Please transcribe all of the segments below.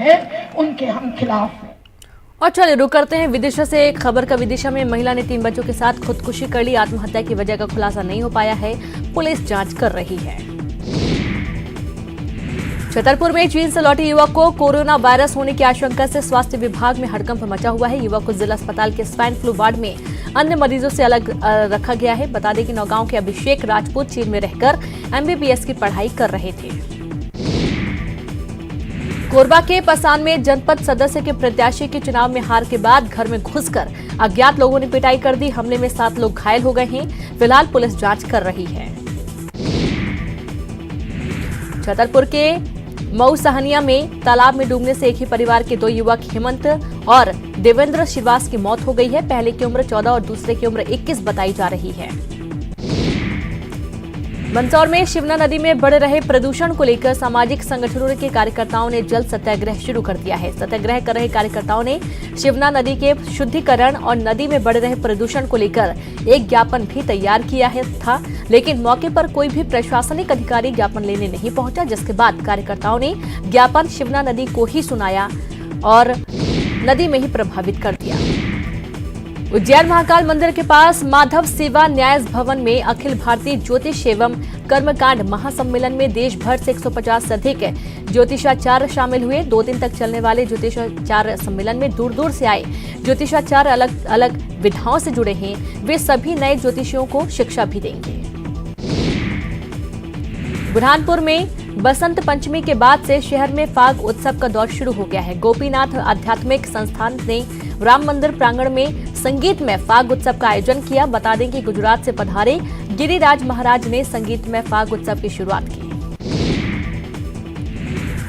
है उनके हम खिलाफ हैं। और चलिए रुक करते हैं विदिशा से एक खबर का। विदिशा में महिला ने 3 बच्चों के साथ खुदकुशी कर ली। आत्महत्या की वजह का खुलासा नहीं हो पाया है, पुलिस जांच कर रही है। छतरपुर में चीन से लौटे युवक को कोरोना वायरस होने की आशंका से स्वास्थ्य विभाग में हड़कंप मचा हुआ है। युवक को जिला अस्पताल के स्वाइन फ्लू वार्ड में अन्य मरीजों से अलग रखा गया है। बता दें कि नौगांव के अभिषेक राजपूत चीन में रहकर MBBS की पढ़ाई कर रहे थे। कोरबा के पसान में जनपद सदस्य के प्रत्याशी के चुनाव में हार के बाद घर में घुसकर अज्ञात लोगों ने पिटाई कर दी। हमले में 7 लोग घायल हो गए हैं। फिलहाल पुलिस जांच कर रही है। छतरपुर के मऊ सहनिया में तालाब में डूबने से एक ही परिवार के 2 युवक हेमंत और देवेंद्र श्रीवास की मौत हो गई है। पहले की उम्र 14 और दूसरे की उम्र 21 बताई जा रही है। मंदसौर में शिवना नदी में बढ़ रहे प्रदूषण को लेकर सामाजिक संगठनों के कार्यकर्ताओं ने जल सत्याग्रह शुरू कर दिया है। सत्याग्रह कर रहे कार्यकर्ताओं ने शिवना नदी के शुद्धिकरण और नदी में बढ़ रहे प्रदूषण को लेकर एक ज्ञापन भी तैयार किया था, लेकिन मौके पर कोई भी प्रशासनिक अधिकारी ज्ञापन लेने नहीं पहुंचा, जिसके बाद कार्यकर्ताओं ने ज्ञापन शिवना नदी को ही सुनाया और नदी में ही प्रभावित कर दिया। उज्जैन महाकाल मंदिर के पास माधव सेवा न्याय भवन में अखिल भारतीय ज्योतिष एवं कर्मकांड महासम्मेलन में देश भर से 150 से अधिक ज्योतिषाचार्य शामिल हुए। 2 दिन तक चलने वाले ज्योतिषाचार्य सम्मेलन में दूर दूर से आए ज्योतिषाचार्य अलग अलग विधाओं से जुड़े हैं। वे सभी नए ज्योतिषियों को शिक्षा भी देंगे। बुरहानपुर में बसंत पंचमी के बाद से शहर में फाग उत्सव का दौर शुरू हो गया है। गोपीनाथ आध्यात्मिक संस्थान ने राम मंदिर प्रांगण में संगीतमय फाग उत्सव का आयोजन किया। बता दें कि गुजरात से पधारे गिरिराज महाराज ने संगीतमय फाग उत्सव की शुरुआत की।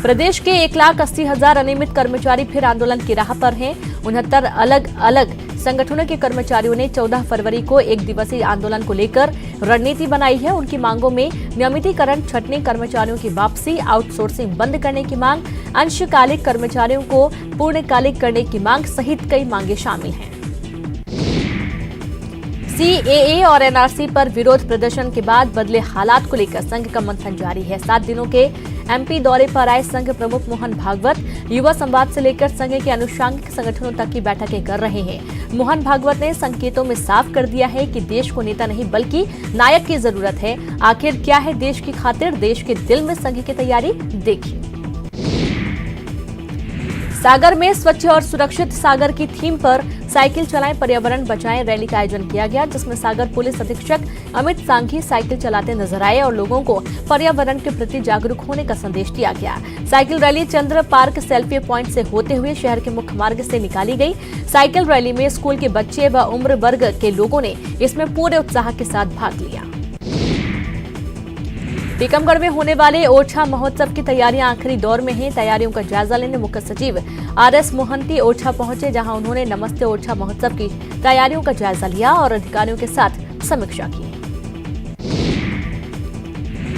प्रदेश के 1,80,000 अनियमित कर्मचारी फिर आंदोलन की राह पर हैं। 69 अलग अलग संगठनों के कर्मचारियों ने 14 फरवरी को 1 दिवसीय आंदोलन को लेकर रणनीति बनाई है। उनकी मांगों में नियमितीकरण, छंटनी कर्मचारियों की वापसी, आउटसोर्सिंग बंद करने की मांग, अंशकालिक कर्मचारियों को पूर्णकालिक करने की मांग सहित कई मांगे शामिल हैं। CAA और NRC पर विरोध प्रदर्शन के बाद बदले हालात को लेकर संघ का मंथन जारी है। 7 दिनों के MP दौरे पर आए संघ प्रमुख मोहन भागवत युवा संवाद से लेकर संघ के अनुषंगिक संगठनों तक की बैठकें कर रहे हैं। मोहन भागवत ने संकेतों में साफ कर दिया है कि देश को नेता नहीं बल्कि नायक की जरूरत है। आखिर क्या है देश की खातिर, देश के दिल में संघ की तैयारी देखिए। सागर में स्वच्छ और सुरक्षित सागर की थीम पर साइकिल चलाएं पर्यावरण बचाएं रैली का आयोजन किया गया, जिसमें सागर पुलिस अधीक्षक अमित सांघी साइकिल चलाते नजर आए और लोगों को पर्यावरण के प्रति जागरूक होने का संदेश दिया गया। साइकिल रैली चंद्र पार्क सेल्फी पॉइंट से होते हुए शहर के मुख्य मार्ग से निकाली गई। साइकिल रैली में स्कूल के बच्चे व उम्र वर्ग के लोगों ने इसमें पूरे उत्साह के साथ भाग लिया। टीकमगढ़ में होने वाले ओरछा महोत्सव की तैयारियां आखिरी दौर में हैं। तैयारियों का जायजा लेने मुख्य सचिव RS मोहंती ओरछा पहुंचे, जहां उन्होंने नमस्ते ओरछा महोत्सव की तैयारियों का जायजा लिया और अधिकारियों के साथ समीक्षा की।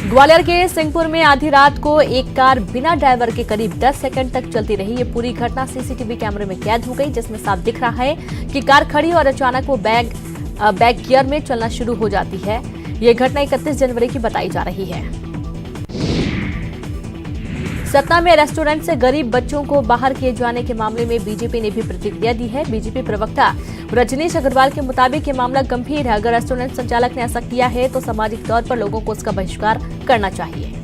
ग्वालियर के सिंहपुर में आधी रात को एक कार बिना ड्राइवर के करीब 10 सेकंड तक चलती रही। ये पूरी घटना CCTV कैमरे में कैद हो गई, जिसमें साफ दिख रहा है कि कार खड़ी और अचानक वो बैक गियर में चलना शुरू हो जाती है। ये घटना 31 जनवरी की बताई जा रही है। सतना में रेस्टोरेंट से गरीब बच्चों को बाहर किए जाने के मामले में बीजेपी ने भी प्रतिक्रिया दी है। बीजेपी प्रवक्ता रजनीश अग्रवाल के मुताबिक ये मामला गंभीर है। अगर रेस्टोरेंट संचालक ने ऐसा किया है तो सामाजिक तौर पर लोगों को उसका बहिष्कार करना चाहिए।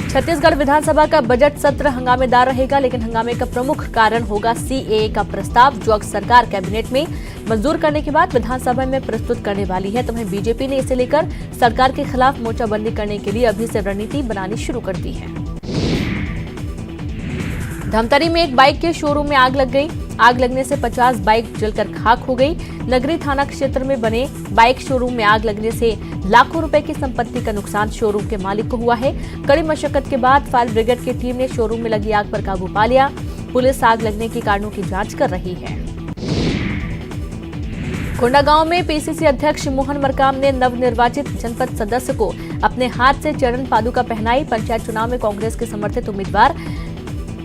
छत्तीसगढ़ विधानसभा का बजट सत्र हंगामेदार रहेगा, लेकिन हंगामे का प्रमुख कारण होगा CAA का प्रस्ताव, जो सरकार कैबिनेट में मंजूर करने के बाद विधानसभा में प्रस्तुत करने वाली है। तो वहीं बीजेपी ने इसे लेकर सरकार के खिलाफ मोर्चाबंदी करने के लिए अभी से रणनीति बनानी शुरू कर दी है। धमतरी में एक बाइक के शोरूम में आग लग गई। आग लगने से 50 बाइक जलकर खाक हो गई। नगरी थाना क्षेत्र में बने बाइक शोरूम में आग लगने से लाखों रुपए की संपत्ति का नुकसान शोरूम के मालिक को हुआ है। कड़ी मशक्कत के बाद फायर ब्रिगेड की टीम ने शोरूम में लगी आग पर काबू पा लिया। पुलिस आग लगने के कारणों की जांच कर रही है। कोंडागांव में PCC अध्यक्ष मोहन मरकाम ने नवनिर्वाचित जनपद सदस्य को अपने हाथ से चरण पादुका पहनाई। पंचायत चुनाव में कांग्रेस के समर्थित उम्मीदवार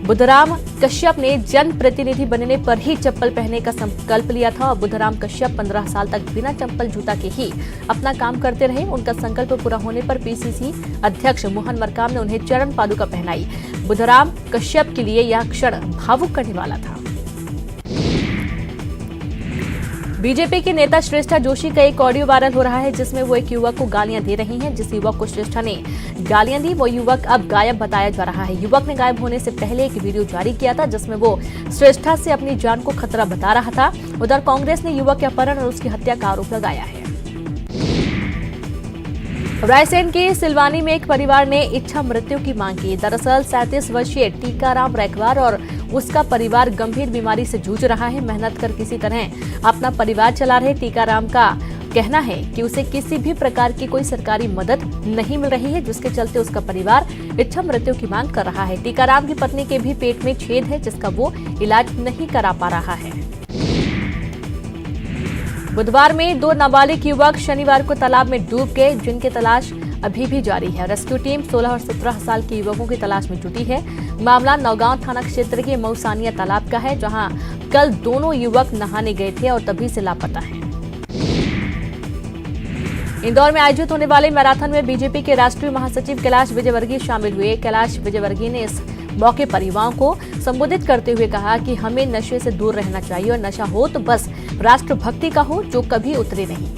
बुद्धराम कश्यप ने जनप्रतिनिधि बनने पर ही चप्पल पहनने का संकल्प लिया था और बुद्धराम कश्यप 15 साल तक बिना चप्पल जूता के ही अपना काम करते रहे। उनका संकल्प पूरा होने पर पीसीसी अध्यक्ष मोहन मरकाम ने उन्हें चरण पादुका पहनाई। बुद्धराम कश्यप के लिए यह क्षण भावुक करने वाला था। बीजेपी के नेता श्रेष्ठा जोशी का एक ऑडियो वायरल हो रहा है, जिसमें वो एक युवक को गालियां दे रही हैं। जिस युवक को श्रेष्ठा ने गालियां दी वो युवक अब गायब बताया जा रहा है। युवक ने गायब होने से पहले एक वीडियो जारी किया था, जिसमें वो श्रेष्ठा से अपनी जान को खतरा बता रहा था। उधर कांग्रेस ने युवक के अपहरण और उसकी हत्या का आरोप लगाया है। रायसेन के सिलवानी में एक परिवार ने इच्छा मृत्यु की मांग की। दरअसल 37 वर्षीय टीकाराम रैकवार और उसका परिवार गंभीर बीमारी से जूझ रहा है। मेहनत कर किसी तरह अपना परिवार चला रहे टीकाराम का कहना है कि उसे किसी भी प्रकार की कोई सरकारी मदद नहीं मिल रही है, जिसके चलते उसका परिवार इच्छा मृत्यु की मांग कर रहा है। टीकाराम की पत्नी के भी पेट में छेद है, जिसका वो इलाज नहीं करा पा रहा है। बुधवार में 2 नाबालिग युवक शनिवार को तालाब में डूब गए, जिनकी तलाश अभी भी जारी है। रेस्क्यू टीम 16 और 17 साल के युवकों की तलाश में जुटी है। मामला नौगांव थाना क्षेत्र के मऊसानिया तालाब का है, जहां कल दोनों युवक नहाने गए थे और तभी से लापता हैं। इंदौर में आयोजित होने वाले मैराथन में बीजेपी के राष्ट्रीय महासचिव कैलाश विजयवर्गीय शामिल हुए। कैलाश विजयवर्गीय ने इस मौके पर युवाओं को संबोधित करते हुए कहा कि हमें नशे से दूर रहना चाहिए और नशा हो तो बस राष्ट्रभक्ति का हो, जो कभी उतरे नहीं।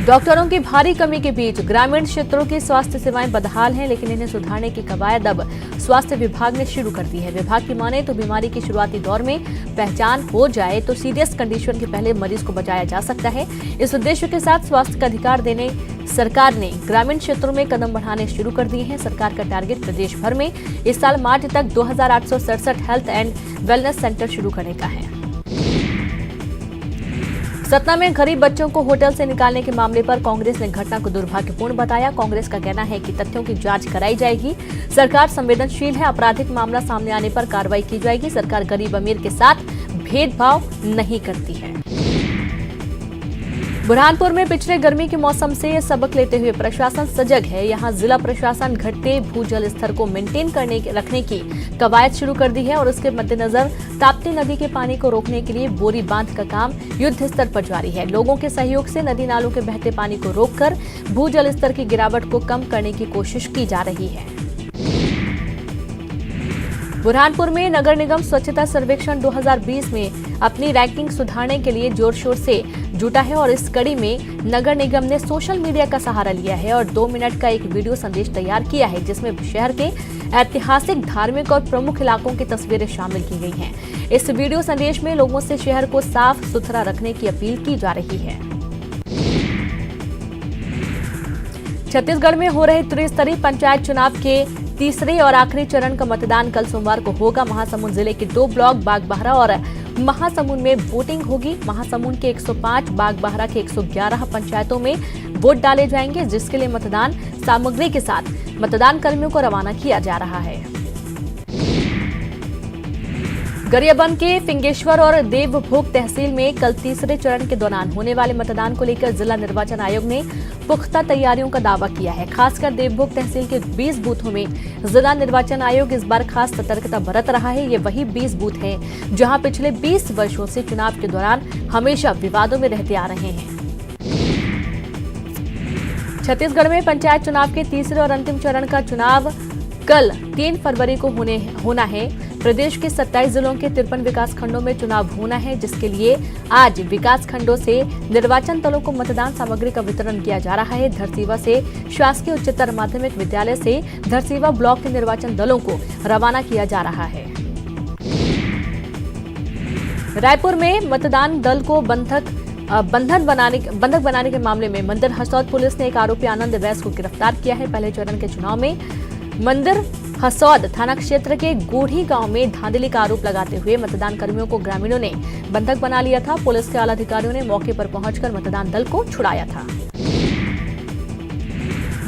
डॉक्टरों की भारी कमी के बीच ग्रामीण क्षेत्रों की स्वास्थ्य सेवाएं बदहाल हैं, लेकिन इन्हें सुधारने की कवायद अब स्वास्थ्य विभाग ने शुरू कर दी है। विभाग की माने तो बीमारी के शुरुआती दौर में पहचान हो जाए तो सीरियस कंडीशन के पहले मरीज को बचाया जा सकता है। इस उद्देश्य के साथ स्वास्थ्य का अधिकार देने सरकार ने ग्रामीण क्षेत्रों में कदम बढ़ाने शुरू कर दिए हैं। सरकार का टारगेट प्रदेश भर में इस साल मार्च तक 2867 हेल्थ एंड वेलनेस सेंटर शुरू करने का है। सतना में गरीब बच्चों को होटल से निकालने के मामले पर कांग्रेस ने घटना को दुर्भाग्यपूर्ण बताया। कांग्रेस का कहना है कि तथ्यों की जांच कराई जाएगी। सरकार संवेदनशील है, आपराधिक मामला सामने आने पर कार्रवाई की जाएगी। सरकार गरीब अमीर के साथ भेदभाव नहीं करती है। बुरहानपुर में पिछले गर्मी के मौसम से सबक लेते हुए प्रशासन सजग है। यहां जिला प्रशासन घटते भूजल स्तर को मेंटेन रखने की कवायद शुरू कर दी है और उसके मद्देनजर ताप्ती नदी के पानी को रोकने के लिए बोरी बांध का काम युद्ध स्तर पर जारी है। लोगों के सहयोग से नदी नालों के बहते पानी को रोककर भूजल स्तर की गिरावट को कम करने की कोशिश की जा रही है। बुरहानपुर में नगर निगम स्वच्छता सर्वेक्षण 2020 में अपनी रैंकिंग सुधारने के लिए जोर शोर से जुटा है और इस कड़ी में नगर निगम ने सोशल मीडिया का सहारा लिया है और 2 मिनट का एक वीडियो संदेश तैयार किया है, जिसमें शहर के ऐतिहासिक, धार्मिक और प्रमुख इलाकों की तस्वीरें शामिल की गई हैं। इस वीडियो संदेश में लोगों से शहर को साफ सुथरा रखने की अपील की जा रही है। छत्तीसगढ़ में हो रहे त्रिस्तरीय पंचायत चुनाव के तीसरे और आखिरी चरण का मतदान कल सोमवार को होगा। महासमुंद जिले के 2 ब्लॉक बागबाहरा और महासमुंद में वोटिंग होगी। महासमुंद के 105, बागबाहरा के 111 पंचायतों में वोट डाले जाएंगे, जिसके लिए मतदान सामग्री के साथ मतदान कर्मियों को रवाना किया जा रहा है। गरियाबंद के फिंगेश्वर और देवभोग तहसील में कल तीसरे चरण के दौरान होने वाले मतदान को लेकर जिला निर्वाचन आयोग ने पुख्ता तैयारियों का दावा किया है। खासकर देवभोग तहसील के 20 बूथों में जिला निर्वाचन आयोग इस बार खास सतर्कता बरत रहा है। ये वही 20 बूथ हैं जहां पिछले 20 वर्षों से चुनाव के दौरान हमेशा विवादों में रहते आ रहे हैं। छत्तीसगढ़ में पंचायत चुनाव के तीसरे और अंतिम चरण का चुनाव कल 3 फरवरी को होना है। प्रदेश के 27 जिलों के 53 विकास खंडों में चुनाव होना है, जिसके लिए आज विकास खंडों से निर्वाचन दलों को मतदान सामग्री का वितरण किया जा रहा है। धरसीवा से शासकीय उच्चतर माध्यमिक विद्यालय से धरसीवा ब्लॉक के निर्वाचन दलों को रवाना किया जा रहा है। रायपुर में मतदान दल को बंधक बनाने के मामले में मंदिर हसौद पुलिस ने एक आरोपी आनंद वैस को गिरफ्तार किया है। पहले चरण के चुनाव में मंदिर हसौद थाना क्षेत्र के गोढ़ी गांव में धांधली का आरोप लगाते हुए मतदान कर्मियों को ग्रामीणों ने बंधक बना लिया था। पुलिस के आला अधिकारियों ने मौके पर पहुंचकर मतदान दल को छुड़ाया था।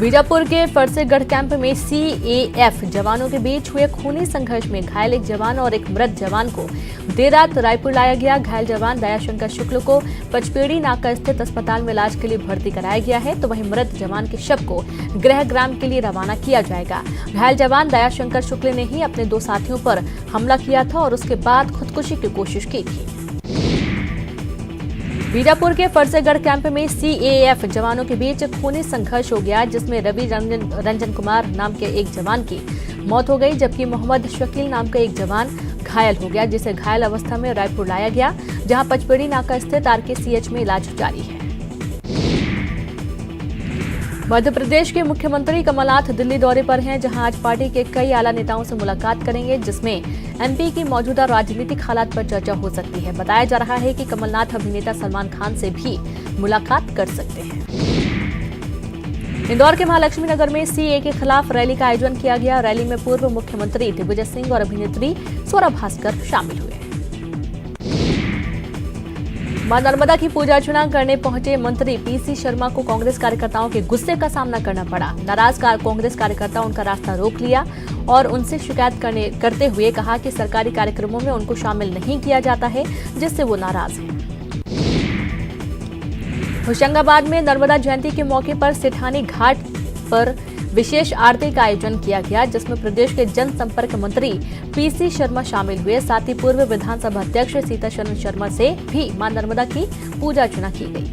बीजापुर के फरसेगढ़ कैंप में सीएएफ जवानों के बीच हुए खूनी संघर्ष में घायल एक जवान और एक मृत जवान को देर रात रायपुर लाया गया। घायल जवान दयाशंकर शुक्ल को पचपेड़ी नाका स्थित अस्पताल में इलाज के लिए भर्ती कराया गया है, तो वहीं मृत जवान के शव को गृहग्राम के लिए रवाना किया जाएगा। घायल जवान दयाशंकर शुक्ल ने ही अपने 2 साथियों पर हमला किया था और उसके बाद खुदकुशी की कोशिश की थी। बीजापुर के फरसेगढ़ कैंप में सीएएफ जवानों के बीच खूनी संघर्ष हो गया, जिसमें रवि रंजन कुमार नाम के एक जवान की मौत हो गई, जबकि मोहम्मद शकील नाम का एक जवान घायल हो गया, जिसे घायल अवस्था में रायपुर लाया गया, जहां पचपेड़ी नाका स्थित आरकेसीएच में इलाज जारी है। मध्य प्रदेश के मुख्यमंत्री कमलनाथ दिल्ली दौरे पर हैं, जहां आज पार्टी के कई आला नेताओं से मुलाकात करेंगे, जिसमें एमपी की मौजूदा राजनीतिक हालात पर चर्चा हो सकती है। बताया जा रहा है कि कमलनाथ अभिनेता सलमान खान से भी मुलाकात कर सकते हैं। इंदौर के महालक्ष्मी नगर में सीए के खिलाफ रैली का आयोजन किया गया। रैली में पूर्व मुख्यमंत्री दिग्विजय सिंह और अभिनेत्री स्वरा भास्कर शामिल हुए। मां नर्मदा की पूजा अर्चना करने पहुंचे मंत्री पीसी शर्मा को कांग्रेस कार्यकर्ताओं के गुस्से का सामना करना पड़ा। नाराज कांग्रेस कार्यकर्ता उनका रास्ता रोक लिया और उनसे शिकायत करते हुए कहा कि सरकारी कार्यक्रमों में उनको शामिल नहीं किया जाता है, जिससे वो नाराज हैं। होशंगाबाद में नर्मदा जयंती के मौके पर सेठानी घाट पर विशेष आरती का आयोजन किया गया, जिसमें प्रदेश के जनसंपर्क मंत्री पीसी शर्मा शामिल हुए। साथ ही पूर्व विधानसभा अध्यक्ष सीताशरण शर्मा से भी मां नर्मदा की पूजा अर्चना की गई।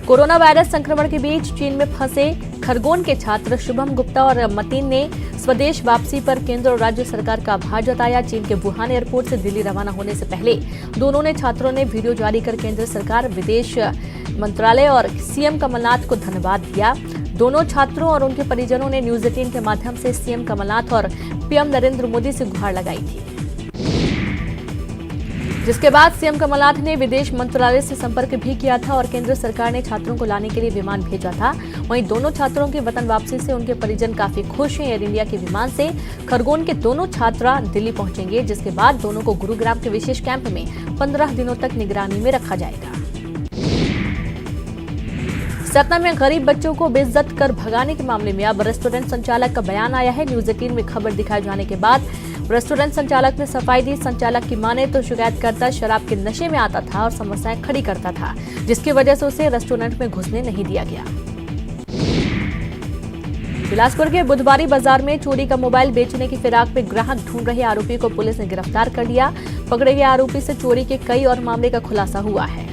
कोरोना वायरस संक्रमण के बीच चीन में फंसे खरगोन के छात्र शुभम गुप्ता और मतीन ने स्वदेश वापसी पर केंद्र और राज्य सरकार का आभार जताया। चीन के वुहान एयरपोर्ट से दिल्ली रवाना होने से पहले दोनों छात्रों ने वीडियो जारी कर केंद्र सरकार, विदेश मंत्रालय और सीएम कमलनाथ को धन्यवाद दिया। दोनों छात्रों और उनके परिजनों ने न्यूज 18 के माध्यम से सीएम कमलनाथ और पीएम नरेंद्र मोदी से गुहार लगाई थी, जिसके बाद सीएम कमलनाथ ने विदेश मंत्रालय से संपर्क भी किया था और केंद्र सरकार ने छात्रों को लाने के लिए विमान भेजा था। वहीं दोनों छात्रों की वतन वापसी से उनके परिजन काफी खुश हैं। एयर इंडिया के विमान से खरगोन के दोनों छात्रा दिल्ली पहुंचेंगे, जिसके बाद दोनों को गुरुग्राम के विशेष कैंप में 15 दिनों तक निगरानी में रखा जाएगा। सतना में गरीब बच्चों को बेइज्जत कर भगाने के मामले में अब रेस्टोरेंट संचालक का बयान आया है। न्यूज 18 में खबर दिखाए जाने के बाद रेस्टोरेंट संचालक ने सफाई दी। संचालक की माने तो शिकायतकर्ता शराब के नशे में आता था और समस्याएं खड़ी करता था, जिसकी वजह से उसे रेस्टोरेंट में घुसने नहीं दिया गया। बिलासपुर के बुधवारी बाजार में चोरी का मोबाइल बेचने की फिराक में ग्राहक ढूंढ रहे आरोपी को पुलिस ने गिरफ्तार कर लिया। पकड़े गए आरोपी से चोरी के कई और मामले का खुलासा हुआ है।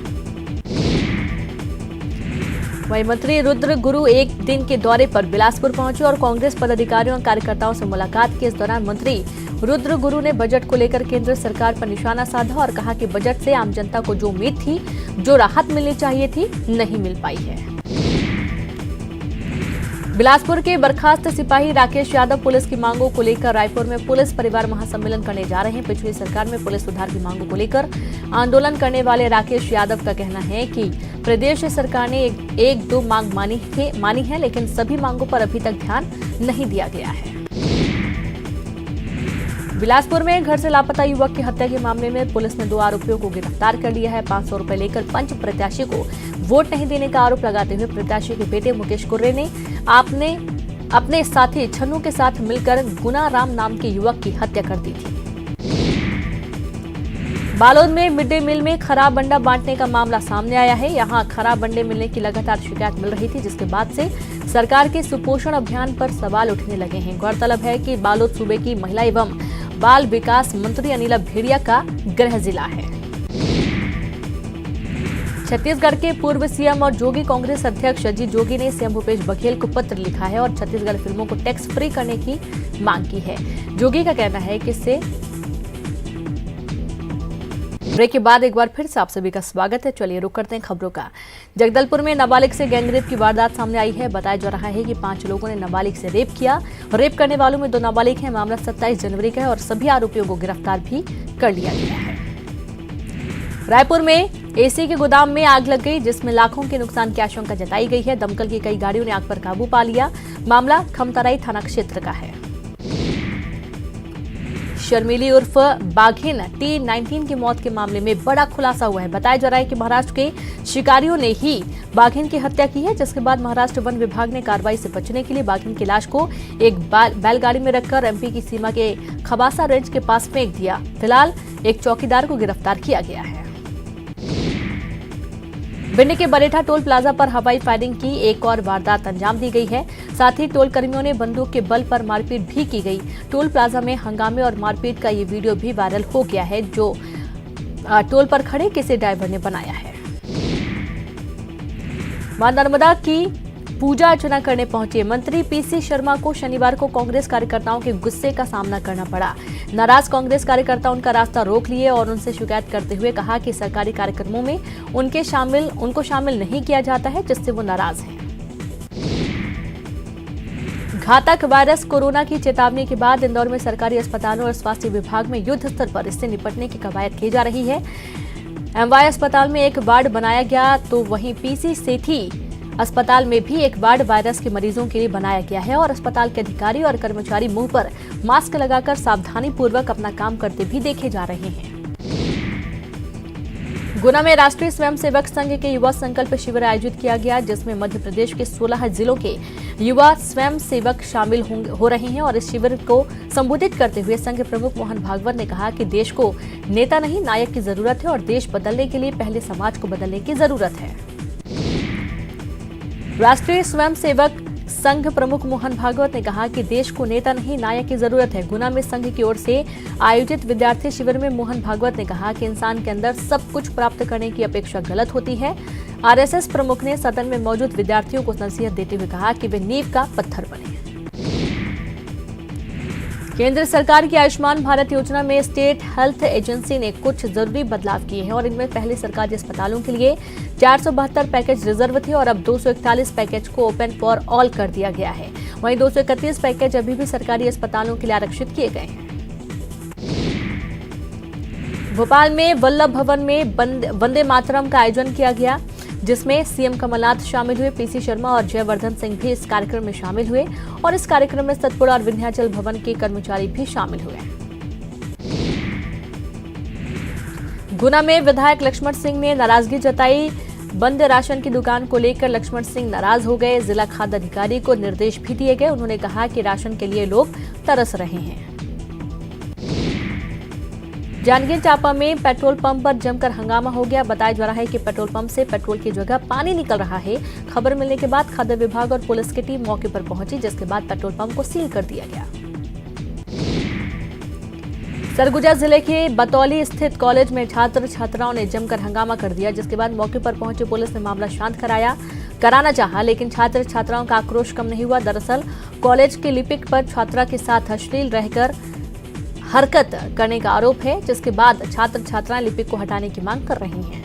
वहीं मंत्री रुद्र गुरु एक दिन के दौरे पर बिलासपुर पहुंचे और कांग्रेस पदाधिकारियों और कार्यकर्ताओं से मुलाकात की। इस दौरान मंत्री रुद्र गुरु ने बजट को लेकर केंद्र सरकार पर निशाना साधा और कहा कि बजट से आम जनता को जो उम्मीद थी, जो राहत मिलनी चाहिए थी, नहीं मिल पाई है। बिलासपुर के बर्खास्त सिपाही राकेश यादव पुलिस की मांगों को लेकर रायपुर में पुलिस परिवार महासम्मेलन करने जा रहे हैं। पिछली सरकार में पुलिस सुधार की मांगों को लेकर आंदोलन करने वाले राकेश यादव का कहना है कि प्रदेश सरकार ने एक दो मांग मानी है, लेकिन सभी मांगों पर अभी तक ध्यान नहीं दिया गया है। बिलासपुर में घर से लापता युवक की हत्या के मामले में पुलिस ने 2 आरोपियों को गिरफ्तार कर लिया है। 500 रुपए लेकर पंच प्रत्याशी को वोट नहीं देने का आरोप लगाते हुए प्रत्याशी के बेटे मुकेश कुर्रे ने अपने साथी छन्नू के साथ मिलकर गुनाराम नाम के युवक की हत्या कर दी थी। बालोद में मिड डे मील में खराब अंडा बांटने का मामला सामने आया है। यहां खराब अंडे मिलने की लगातार शिकायत मिल रही थी, जिसके बाद से सरकार के सुपोषण अभियान पर सवाल उठने लगे हैं। गौरतलब है कि बालोद सूबे की महिला एवं बाल विकास मंत्री अनिला भेड़िया का गृह जिला है। छत्तीसगढ़ के पूर्व सीएम और जोगी कांग्रेस अध्यक्ष अजीत जोगी ने सीएम भूपेश बघेल को पत्र लिखा है और छत्तीसगढ़ फिल्मों को टैक्स फ्री करने की मांग की है। जोगी का कहना है कि इससे ब्रेक के बाद एक बार फिर से आप सभी का स्वागत है। चलिए रुक करते हैं खबरों का। जगदलपुर में नाबालिग से गैंगरेप की वारदात सामने आई है। बताया जा रहा है कि 5 लोगों ने नाबालिग से रेप किया। रेप करने वालों में 2 नाबालिग हैं। मामला 27 जनवरी का है और सभी आरोपियों को गिरफ्तार भी कर लिया गया है। रायपुर में एसी के गोदाम में आग लग गई, जिसमें लाखों के नुकसान की आशंका जताई गई है। दमकल की कई गाड़ियों ने आग पर काबू पा लिया। मामला खमतराई थाना क्षेत्र का है। शर्मिली उर्फ बाघिन T19 की मौत के मामले में बड़ा खुलासा हुआ है। बताया जा रहा है कि महाराष्ट्र के शिकारियों ने ही बाघिन की हत्या की है, जिसके बाद महाराष्ट्र वन विभाग ने कार्रवाई से बचने के लिए बाघिन की लाश को एक बैलगाड़ी में रखकर एमपी की सीमा के खबासा रेंज के पास फेंक दिया। फिलहाल एक चौकीदार को गिरफ्तार किया गया है। भिंड के बरेठा टोल प्लाजा पर हवाई फायरिंग की एक और वारदात अंजाम दी गई है। साथ ही टोल कर्मियों ने बंदूक के बल पर मारपीट भी की गई। टोल प्लाजा में हंगामे और मारपीट का ये वीडियो भी वायरल हो गया है, जो टोल पर खड़े किसी ड्राइवर ने बनाया है। मां नर्मदा की पूजा अर्चना करने पहुंचे मंत्री पीसी शर्मा को शनिवार को कांग्रेस कार्यकर्ताओं के गुस्से का सामना करना पड़ा। नाराज कांग्रेस कार्यकर्ता उनका रास्ता रोक लिए और उनसे शिकायत करते हुए कहा कि सरकारी कार्यक्रमों में उनको शामिल नहीं किया जाता है, जिससे वो नाराज हैं। घातक वायरस कोरोना की चेतावनी के बाद इंदौर में सरकारी अस्पतालों और स्वास्थ्य विभाग में युद्ध स्तर पर इससे निपटने की कवायद की जा रही है। एमवाई अस्पताल में एक वार्ड बनाया गया, तो वहीं पीसी सेठी अस्पताल में भी एक वार्ड वायरस के मरीजों के लिए बनाया गया है और अस्पताल के अधिकारी और कर्मचारी मुंह पर मास्क लगाकर सावधानी पूर्वक अपना काम करते भी देखे जा रहे हैं। गुना में राष्ट्रीय स्वयंसेवक संघ के युवा संकल्प शिविर आयोजित किया गया, जिसमें मध्य प्रदेश के 16 जिलों के युवा स्वयंसेवक शामिल हो रहे हैं। और इस शिविर को संबोधित करते हुए संघ प्रमुख मोहन भागवत ने कहा कि देश को नेता नहीं नायक की जरूरत है और देश बदलने के लिए पहले समाज को बदलने की जरूरत है। राष्ट्रीय स्वयंसेवक संघ प्रमुख मोहन भागवत ने कहा कि देश को नेता नहीं नायक की जरूरत है। गुना में संघ की ओर से आयोजित विद्यार्थी शिविर में मोहन भागवत ने कहा कि इंसान के अंदर सब कुछ प्राप्त करने की अपेक्षा गलत होती है। आरएसएस प्रमुख ने सदन में मौजूद विद्यार्थियों को नसीहत देते हुए कहा कि वे नींव का पत्थर बने। केंद्र सरकार की आयुष्मान भारत योजना में स्टेट हेल्थ एजेंसी ने कुछ जरूरी बदलाव किए हैं और इनमें पहले सरकारी अस्पतालों के लिए 472 पैकेज रिजर्व थे और अब 241 पैकेज को ओपन फॉर ऑल कर दिया गया है। वहीं 231 पैकेज अभी भी सरकारी अस्पतालों के लिए आरक्षित किए गए हैं। भोपाल में वल्लभ भवन में वंदे मातरम का आयोजन किया गया, जिसमें सीएम कमलनाथ शामिल हुए। पीसी शर्मा और जयवर्धन सिंह भी इस कार्यक्रम में शामिल हुए और इस कार्यक्रम में सतपुड़ा और विंध्याचल भवन के कर्मचारी भी शामिल हुए। गुना में विधायक लक्ष्मण सिंह ने नाराजगी जताई। बंद राशन की दुकान को लेकर लक्ष्मण सिंह नाराज हो गए। जिला खाद्य अधिकारी को निर्देश भी दिए गए। उन्होंने कहा कि राशन के लिए लोग तरस रहे हैं। जांजगीर चांपा में पेट्रोल पंप पर जमकर हंगामा हो गया। बताया जा रहा है कि पेट्रोल पंप से पेट्रोल की जगह पानी निकल रहा है। खबर मिलने के बाद खाद्य विभाग और पुलिस की टीम मौके पर पहुंची, जिसके बाद पेट्रोल पंप को सील कर दिया गया। सरगुजा जिले के बतौली स्थित कॉलेज में छात्र छात्राओं ने जमकर हंगामा कर दिया, जिसके बाद मौके पर पहुंची पुलिस ने मामला शांत कराना चाहा, लेकिन छात्र छात्राओं का आक्रोश कम नहीं हुआ। दरअसल कॉलेज के लिपिक पर छात्रा के साथ अश्लील रहकर हरकत करने का आरोप है, जिसके बाद छात्र छात्राएं लिपिक को हटाने की मांग कर रही हैं।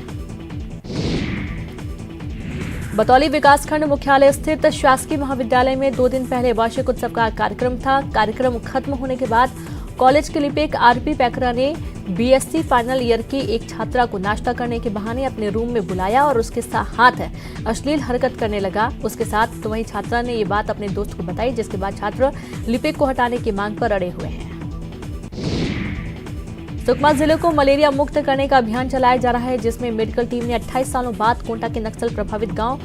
बतौली विकासखंड मुख्यालय स्थित शासकीय महाविद्यालय में 2 दिन पहले वार्षिक उत्सव का कार्यक्रम था। कार्यक्रम खत्म होने के बाद कॉलेज के लिपिक आरपी पैकरा ने बीएससी फाइनल ईयर की एक छात्रा को नाश्ता करने के बहाने अपने रूम में बुलाया और उसके साथ अश्लील हरकत करने लगा उसके साथ। तो वहीं छात्रा ने ये बात अपने दोस्त को बताई, जिसके बाद छात्र लिपिक को हटाने की मांग पर अड़े हुए हैं। सुकमा जिले को मलेरिया मुक्त करने का अभियान चलाया जा रहा है, जिसमें मेडिकल टीम ने 28 सालों बाद कोंटा के नक्सल प्रभावित गांव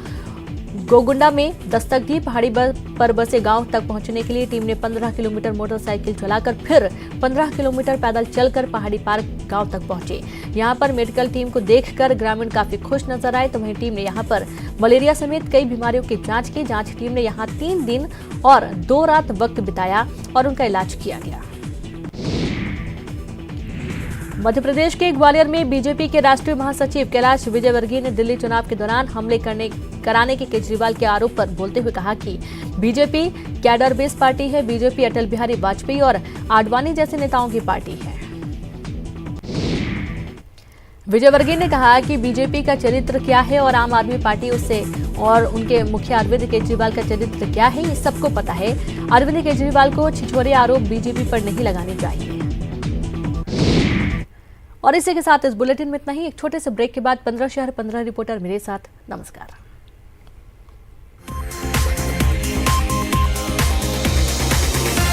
गोगुंडा में दस्तक दी। पहाड़ी पर बसे गांव तक पहुंचने के लिए टीम ने 15 किलोमीटर मोटरसाइकिल चलाकर फिर 15 किलोमीटर पैदल चलकर पहाड़ी पार गांव तक पहुंचे। यहां पर मेडिकल टीम को देखकर ग्रामीण काफी खुश नजर आए। तो वहीं टीम ने यहां पर मलेरिया समेत कई बीमारियों की जांच की। जांच टीम ने यहां 3 दिन और 2 रात वक्त बिताया और उनका इलाज किया गया। मध्य प्रदेश के ग्वालियर में बीजेपी के राष्ट्रीय महासचिव कैलाश विजयवर्गीय ने दिल्ली चुनाव के दौरान हमले कराने के केजरीवाल के आरोप पर बोलते हुए कहा कि बीजेपी कैडर बेस पार्टी है। बीजेपी अटल बिहारी वाजपेयी और आडवाणी जैसे नेताओं की पार्टी है। विजयवर्गीय ने कहा कि बीजेपी का चरित्र क्या है और आम आदमी पार्टी उससे और उनके मुखिया अरविंद केजरीवाल का चरित्र क्या है, ये सबको पता है। अरविंद केजरीवाल को छिछोरे आरोप बीजेपी पर नहीं लगाने चाहिए। और इसी के साथ इस बुलेटिन में इतना ही। एक छोटे से ब्रेक के बाद 15 शहर 15 रिपोर्टर मेरे साथ। नमस्कार।